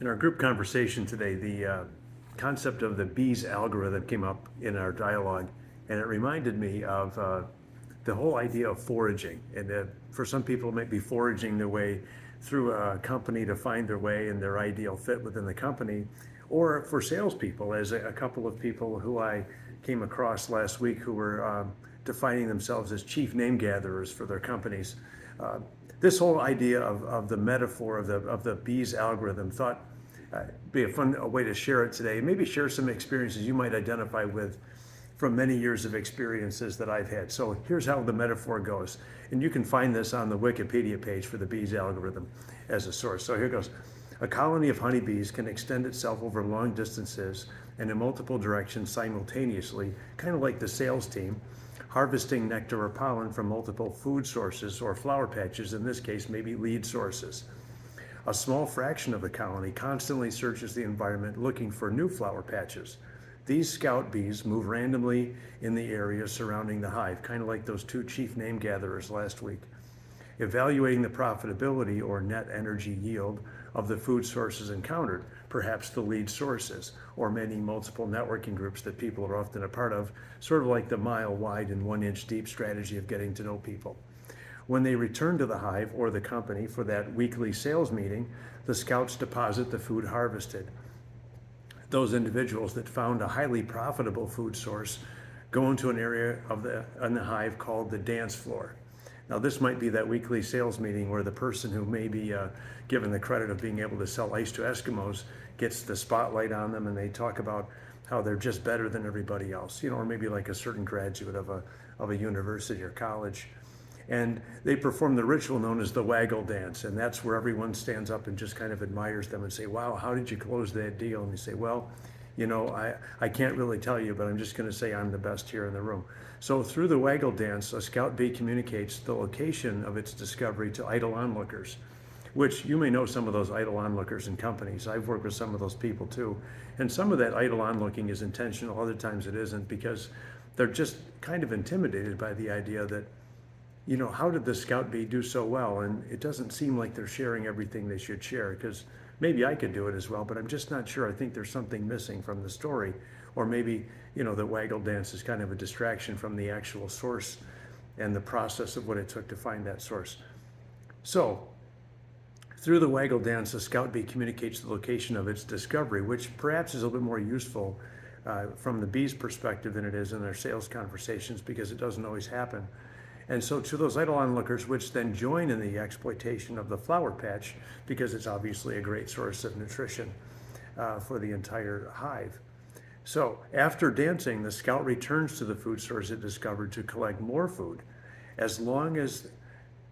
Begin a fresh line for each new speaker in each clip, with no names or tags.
In our group conversation today, the concept of the bees algorithm came up in our dialogue, and it reminded me of the whole idea of foraging. And for some people, it might be foraging their way through a company to find their way and their ideal fit within the company, or for salespeople, as a couple of people who I came across last week who were defining themselves as chief name gatherers for their companies. This whole idea of the metaphor of the bees algorithm thought be a fun way to share it today. Maybe share some experiences you might identify with from many years of experiences that I've had. So here's how the metaphor goes. And you can find this on the Wikipedia page for the bees algorithm as a source. So here goes. A colony of honeybees can extend itself over long distances and in multiple directions simultaneously, kind of like the sales team, harvesting nectar or pollen from multiple food sources or flower patches, in this case, maybe lead sources. A small fraction of the colony constantly searches the environment looking for new flower patches. These scout bees move randomly in the area surrounding the hive, kind of like those two chief name gatherers last week, evaluating the profitability or net energy yield of the food sources encountered, perhaps the lead sources, or many multiple networking groups that people are often a part of, sort of like the mile wide and 1 inch deep strategy of getting to know people. When they return to the hive or the company for that weekly sales meeting, the scouts deposit the food harvested. Those individuals that found a highly profitable food source go into an area in the hive called the dance floor. Now, this might be that weekly sales meeting where the person who may be given the credit of being able to sell ice to Eskimos gets the spotlight on them, and they talk about how they're just better than everybody else, or maybe like a certain graduate of a university or college. And they perform the ritual known as the waggle dance. And that's where everyone stands up and just kind of admires them and say, wow, how did you close that deal? And they say, well, I can't really tell you, but I'm just going to say I'm the best here in the room. So through the waggle dance, a scout bee communicates the location of its discovery to idle onlookers, which you may know some of those idle onlookers in companies. I've worked with some of those people too. And some of that idle onlooking is intentional. Other times it isn't, because they're just kind of intimidated by the idea that, how did the scout bee do so well? And it doesn't seem like they're sharing everything they should share, because maybe I could do it as well, but I'm just not sure. I think there's something missing from the story. Or maybe, the waggle dance is kind of a distraction from the actual source and the process of what it took to find that source. So through the waggle dance, the scout bee communicates the location of its discovery, which perhaps is a little bit more useful from the bee's perspective than it is in their sales conversations, because it doesn't always happen. And so to those idle onlookers, which then join in the exploitation of the flower patch, because it's obviously a great source of nutrition for the entire hive. So after dancing, the scout returns to the food source it discovered to collect more food. As long as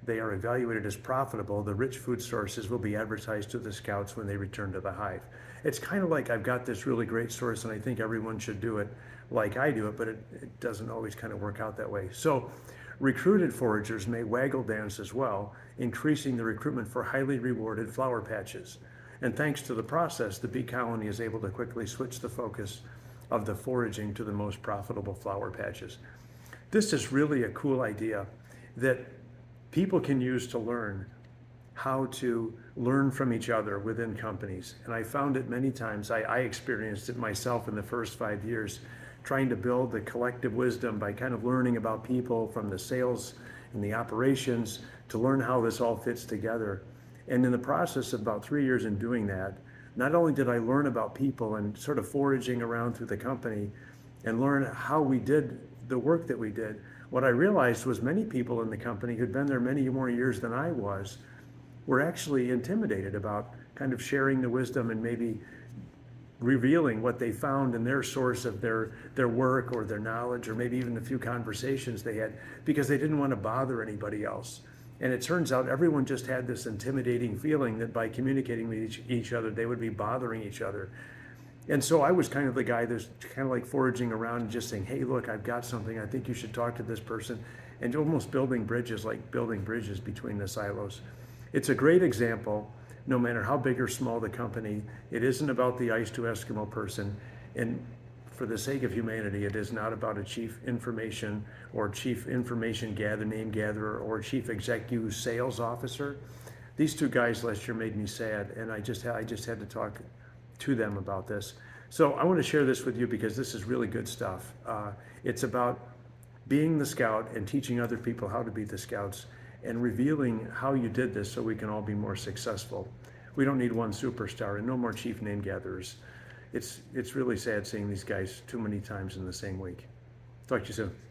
they are evaluated as profitable, the rich food sources will be advertised to the scouts when they return to the hive. It's kind of like, I've got this really great source and I think everyone should do it like I do it, but it doesn't always kind of work out that way. So recruited foragers may waggle dance as well, increasing the recruitment for highly rewarded flower patches. And thanks to the process, the bee colony is able to quickly switch the focus of the foraging to the most profitable flower patches. This is really a cool idea that people can use to learn how to learn from each other within companies. And I found it many times. I experienced it myself in the first 5 years, trying to build the collective wisdom by kind of learning about people from the sales and the operations to learn how this all fits together. And in the process of about 3 years in doing that, not only did I learn about people and sort of foraging around through the company and learn how we did the work that we did, what I realized was many people in the company who'd been there many more years than I was were actually intimidated about kind of sharing the wisdom and maybe revealing what they found in their source of their work or their knowledge, or maybe even a few conversations they had, because they didn't want to bother anybody else. And it turns out everyone just had this intimidating feeling that by communicating with each other, they would be bothering each other. And so I was kind of the guy that's kind of like foraging around and just saying, hey, look, I've got something. I think you should talk to this person. And almost building bridges, like building bridges between the silos. It's a great example, no matter how big or small the company. It isn't about the ice to Eskimo person. And for the sake of humanity, it is not about a chief information name gatherer or chief executive sales officer. these two guys last year made me sad, and I just had to talk to them about this. So I want to share this with you because this is really good stuff. It's about being the scout and teaching other people how to be the scouts and revealing how you did this so we can all be more successful. We don't need one superstar and no more chief name gatherers. It's really sad seeing these guys too many times in the same week. Talk to you soon.